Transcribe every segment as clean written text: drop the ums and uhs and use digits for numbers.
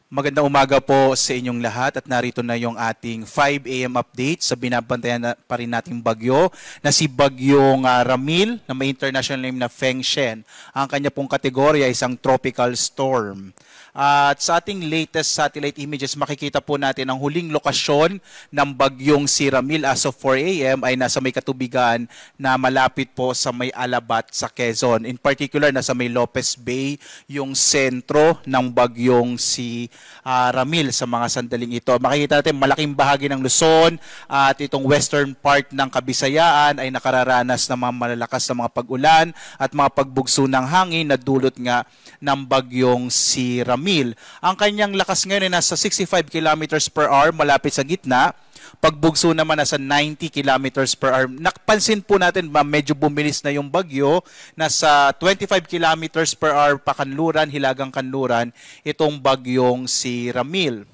Magandang umaga po sa inyong lahat at narito na yung ating 5 AM update sa binabantayan pa rin nating bagyo na si Bagyong Ramil na may international name na Feng Shen. Ang kanya pong kategorya ay isang tropical storm. At sa ating latest satellite images, makikita po natin ang huling lokasyon ng bagyong si Ramil as of 4 AM ay nasa may katubigan na malapit po sa may Alabat sa Quezon. In particular, nasa may Lopez Bay, yung sentro ng bagyong si Ramil sa mga sandaling ito. Makikita natin malaking bahagi ng Luzon at itong western part ng Kabisayaan ay nakararanas ng mga malalakas na mga pag-ulan at mga pagbugso ng hangin na dulot nga ng bagyong si Ramil. Ang kanyang lakas ngayon ay nasa 65 kilometers per hour malapit sa gitna. Pagbugso naman nasa 90 kilometers per hour. Napansin po natin medyo bumilis na yung bagyo. Nasa 25 kilometers per hour pa kanluran, hilagang kanluran, itong bagyong si Ramil.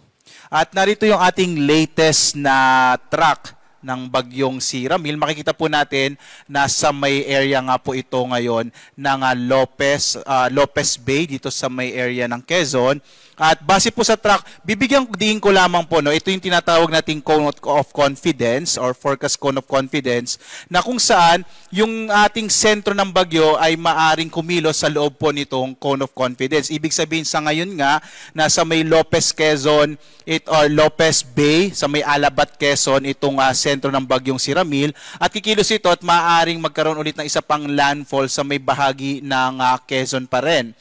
At narito yung ating latest na track ng bagyong si Ramil. Makikita po natin nasa may area nga po ito ngayon ng Lopez Bay dito sa may area ng Quezon. At base po sa track, bibigyan din ko lamang po, no, ito yung tinatawag nating cone of confidence or forecast cone of confidence na kung saan yung ating sentro ng bagyo ay maaring kumilos sa loob po nitong cone of confidence. Ibig sabihin sa ngayon nga, nasa may Lopez Quezon or Lopez Bay, sa may Alabat Quezon, itong sentro ng bagyong si Ramil at kikilos ito at maaring magkaroon ulit ng isa pang landfall sa may bahagi ng Quezon pa rin.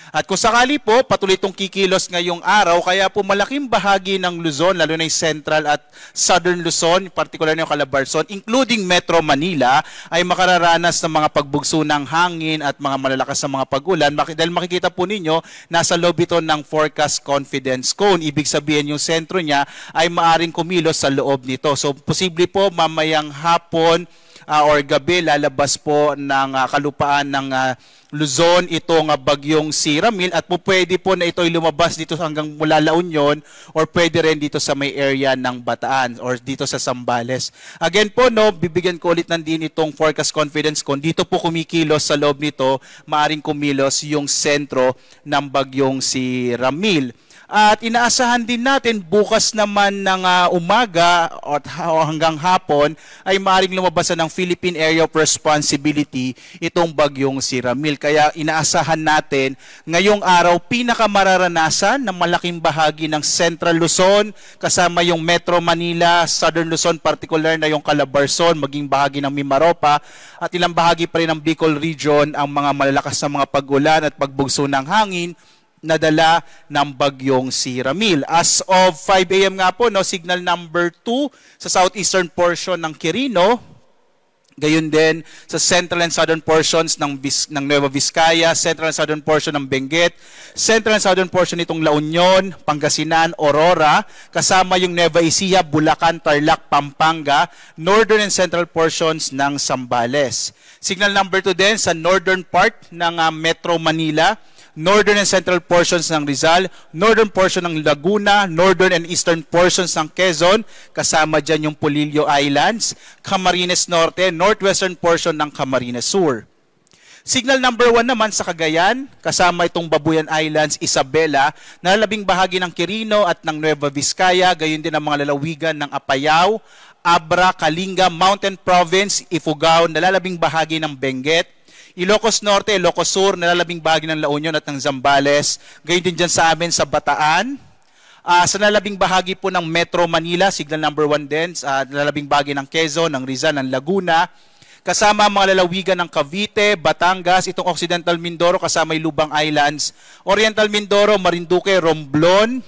At kung sakali po, patuloy itong kikilos ngayong araw, kaya po malaking bahagi ng Luzon, lalo na yung central at southern Luzon, particular na yung Calabarzon, including Metro Manila, ay makararanas ng mga pagbugso ng hangin at mga malalakas na mga pag-ulan. Dahil makikita po ninyo, nasa loob ito ng forecast confidence cone. Ibig sabihin yung sentro niya ay maaring kumilos sa loob nito. So, posible po mamayang hapon or gabi lalabas po ng kalupaan ng Luzon itong bagyong si Ramil at po pwede po na ito'y lumabas dito hanggang mula La Union or pwede rin dito sa may area ng Bataan or dito sa Zambales. Again po, no, bibigyan ko ulit ng din itong forecast confidence kung dito po kumikilos sa loob nito, maaring kumilos yung sentro ng bagyong si Ramil. At inaasahan din natin bukas naman ng umaga at hanggang hapon ay maaaring lumabasan ng Philippine Area of Responsibility itong bagyong si Ramil. Kaya inaasahan natin ngayong araw pinakamararanasan ng malaking bahagi ng Central Luzon kasama yung Metro Manila, Southern Luzon, particular na yung Calabarzon, maging bahagi ng Mimaropa at ilang bahagi pa rin ng Bicol Region ang mga malalakas na mga pag-ulan at pagbugso ng hangin nadala ng bagyong si Ramil. As of 5 AM nga po, no, signal number 2 sa southeastern portion ng Quirino, gayon din sa central and southern portions ng Nueva Vizcaya, central and southern portion ng Benguet, central and southern portion nitong La Union, Pangasinan, Aurora, kasama yung Nueva Ecija, Bulacan, Tarlac, Pampanga, northern and central portions ng Zambales. Signal number 2 din sa northern part ng Metro Manila, northern and central portions ng Rizal, northern portion ng Laguna, northern and eastern portions ng Quezon, kasama dyan yung Polillo Islands, Camarines Norte, northwestern portion ng Camarines Sur. Signal number 1 naman sa Cagayan, kasama itong Babuyan Islands, Isabela, nalalabing bahagi ng Quirino at ng Nueva Vizcaya, gayon din ang mga lalawigan ng Apayao, Abra, Kalinga, Mountain Province, Ifugao, nalalabing bahagi ng Benguet, Ilocos Norte, Ilocos Sur, nalalabing bahagi ng La Union at ng Zambales. Gayon din dyan sa amin sa Bataan. Sa nalalabing bahagi po ng Metro Manila, signal number 1 din. Nalalabing bahagi ng Quezon, ng Rizal, ng Laguna. Kasama ang mga lalawigan ng Cavite, Batangas, itong Occidental Mindoro, kasama yung Lubang Islands. Oriental Mindoro, Marinduque, Romblon.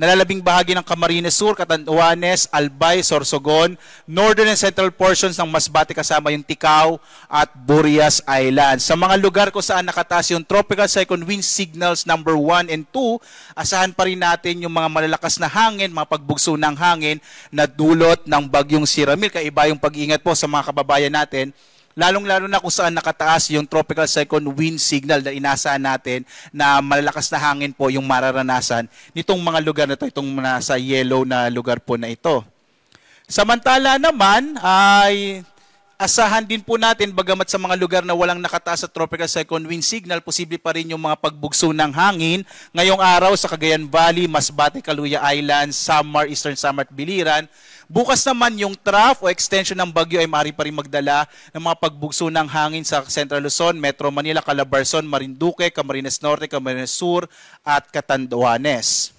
Nalalabing bahagi ng Camarines Sur, Catanduanes, Albay, Sorsogon, northern and central portions ng Masbate kasama yung Ticao at Burias Islands. Sa mga lugar kung saan nakataas yung tropical cyclone wind signals number 1 and 2, asahan pa rin natin yung mga malalakas na hangin, mga pagbugso ng hangin na dulot ng bagyong si Ramil. Kaiba yung pag-iingat po sa mga kababayan natin, lalong-lalo na kung saan nakataas yung tropical cyclone wind signal na inaasahan natin na malalakas na hangin po yung mararanasan nitong mga lugar na ito, itong nasa yellow na lugar po na ito. Samantala naman ay Asahan din po natin, bagamat sa mga lugar na walang nakataas sa tropical cyclone wind signal, posible pa rin yung mga pagbugso ng hangin. Ngayong araw sa Cagayan Valley, Masbate, Caluya Islands, Samar, Eastern Samar at Biliran. Bukas naman yung trough o extension ng bagyo ay maaari pa rin magdala ng mga pagbugso ng hangin sa Central Luzon, Metro Manila, Calabarzon, Marinduque, Camarines Norte, Camarines Sur at Catanduanes.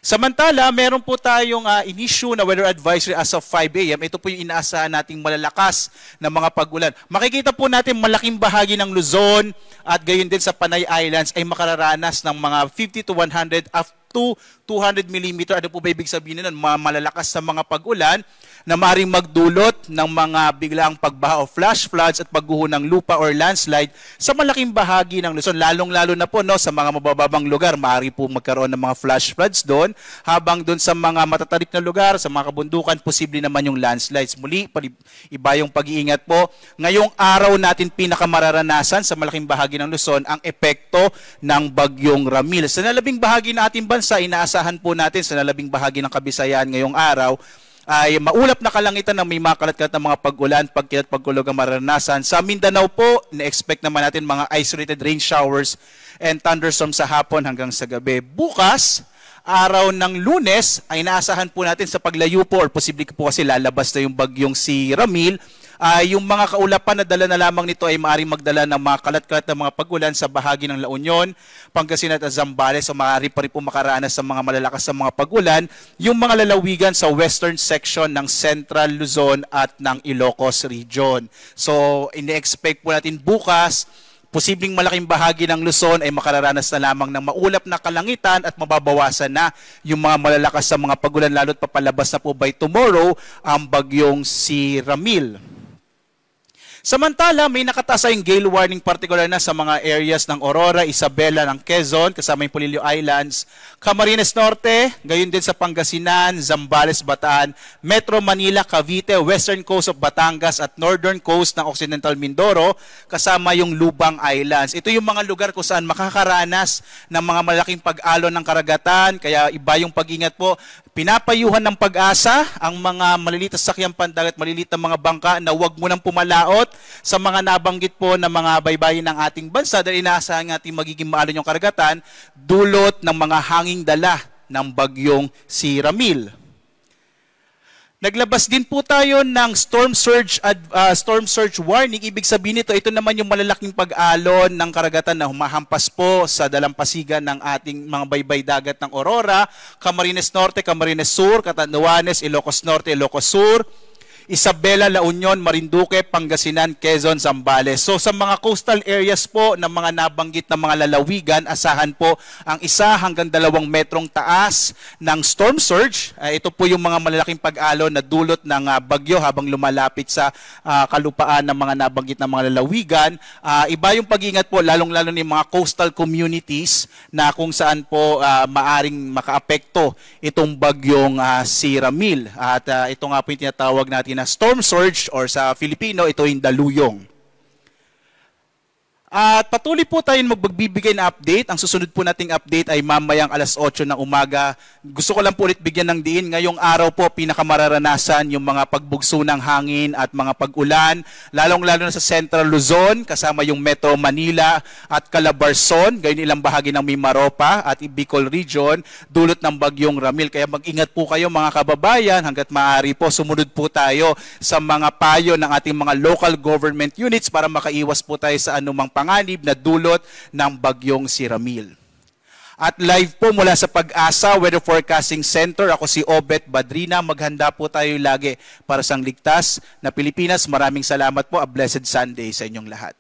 Samantala, meron po tayong in-issue na weather advisory as of 5 a.m. Ito po yung inaasahan nating malalakas na mga pag-ulan. Makikita po natin malaking bahagi ng Luzon at gayon din sa Panay Islands ay makararanas ng mga 50 to 100 up to 200 mm. Ano po ba ibig sabihin nun? Malalakas sa mga pag-ulan na maaaring magdulot ng mga biglang pagbaha o flash floods at pagguho ng lupa or landslide sa malaking bahagi ng Luzon. Lalong-lalo na po no, sa mga mabababang lugar, maaari po magkaroon ng mga flash floods doon. Habang doon sa mga matatarik na lugar, sa mga kabundukan, posible naman yung landslides. Muli, iba yung pag-iingat po. Ngayong araw natin pinakamararanasan sa malaking bahagi ng Luzon ang epekto ng bagyong Ramil. Sa nalabing bahagi ng ating bansa, inaasahan po natin sa nalabing bahagi ng Kabisayan ngayong araw, ay maulap na kalangitan ng may makalat-kalat na mga pag-ulan, pagkilat, pagkulog ang maranasan. Sa Mindanao po, na-expect naman natin mga isolated rain showers and thunderstorms sa hapon hanggang sa gabi. Bukas, araw ng Lunes, ay naasahan po natin sa paglayo po or posible po kasi lalabas na yung bagyong si Ramil. Yung mga kaulapan na dala na lamang nito ay maaaring magdala ng mga kalat-kalat na mga pag-ulan sa bahagi ng La Union, Pangasinan at Zambales, o maaari pa rin po makaranas sa mga malalakas na mga pag-ulan, yung mga lalawigan sa western section ng Central Luzon at ng Ilocos Region. So, ini-expect po natin bukas, posibleng malaking bahagi ng Luzon ay makararanas na lamang ng maulap na kalangitan at mababawasan na yung mga malalakas sa mga pag-ulan, lalo't papalabas na po by tomorrow ang bagyong si Ramil. Samantala, may nakataas yung gale warning particular na sa mga areas ng Aurora, Isabela ng Quezon, kasama yung Polillo Islands, Camarines Norte, gayon din sa Pangasinan, Zambales, Bataan, Metro Manila, Cavite, Western Coast of Batangas at Northern Coast ng Occidental Mindoro, kasama yung Lubang Islands. Ito yung mga lugar kung saan makakaranas ng mga malaking pag-alon ng karagatan, kaya iba yung pag-ingat po. Pinapayuhan ng Pag-asa ang mga maliliit na sakyang pandagat, maliliit na mga bangka na huwag mo nang pumalaot sa mga nabanggit po na mga baybayin ng ating bansa dahil inaasahan natin magiging maalon yung karagatan dulot ng mga hanging dala ng bagyong si Ramil. Naglabas din po tayo ng storm surge warning. Ibig sabihin nito, ito naman yung malalaking pag-alon ng karagatan na humahampas po sa dalampasigan ng ating mga baybay dagat ng Aurora, Camarines Norte, Camarines Sur, Catanduanes, Ilocos Norte, Ilocos Sur, Isabela, La Union, Marinduque, Pangasinan, Quezon, Zambales. So sa mga coastal areas po ng mga nabanggit na mga lalawigan, asahan po ang 1 hanggang 2 metrong taas ng storm surge. Ito po yung mga malalaking pag-alon na dulot ng bagyo habang lumalapit sa kalupaan ng mga nabanggit na mga lalawigan. Iba yung pag-ingat po, lalong-lalo ng mga coastal communities na kung saan po maaring makaapekto itong bagyong si Ramil. At ito nga po yung tinatawag natin na storm surge or sa Filipino, ito yung daluyong. At patuloy po tayong magbibigay ng update. Ang susunod po nating update ay mamayang alas 8 ng umaga. Gusto ko lang po ulit bigyan ng diin. Ngayong araw po, pinakamararanasan yung mga pagbugso ng hangin at mga pag-ulan, lalong-lalo na sa Central Luzon, kasama yung Metro Manila at Calabarzon, gayon ilang bahagi ng Mimaropa at Bicol Region, dulot ng bagyong Ramil. Kaya mag-ingat po kayo mga kababayan, hanggat maaari po, sumunod po tayo sa mga payo ng ating mga local government units para makaiwas po tayo sa anumang panganib na dulot ng bagyong si Ramil. At live po mula sa Pag-asa Weather Forecasting Center, ako si Obet Badrina. Maghanda po tayo lagi para sa ligtas na Pilipinas. Maraming salamat po. A blessed Sunday sa inyong lahat.